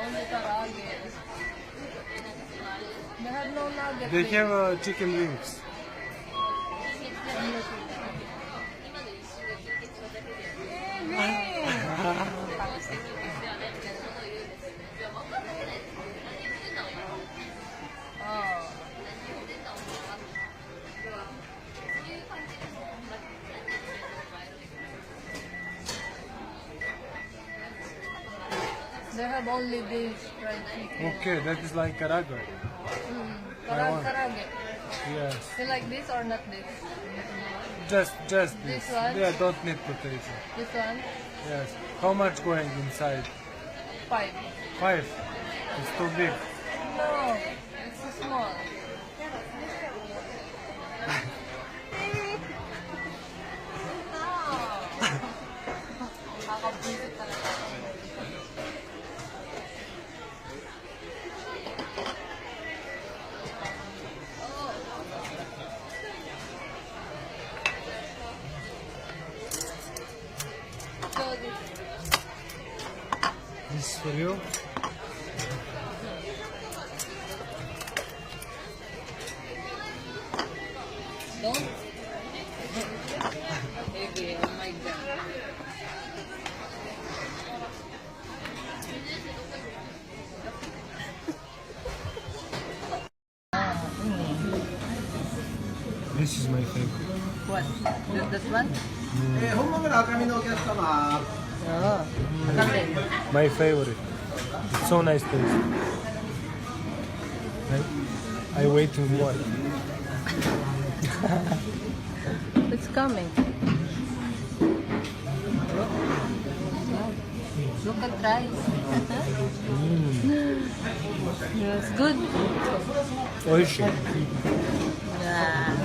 Only karaage. They have no nugget. They have chicken wings. Oh. They have only this fried chicken. Okay, that is like karaage. Karaage. Yes. You like this or not this? Just this. This one? Yeah, don't need potato. This one? Yes. How much going inside? 5. 5. It's too big. No, it's too small. Nakakabwisit talaga. So This is for you. don't. Baby, oh my god. This is my favorite. What? This one? 本物の赤身のお客様。 Oh. My favorite. It's so nice taste. I waiting more. It's coming. Look at rice. It's good. Oishi. Yeah.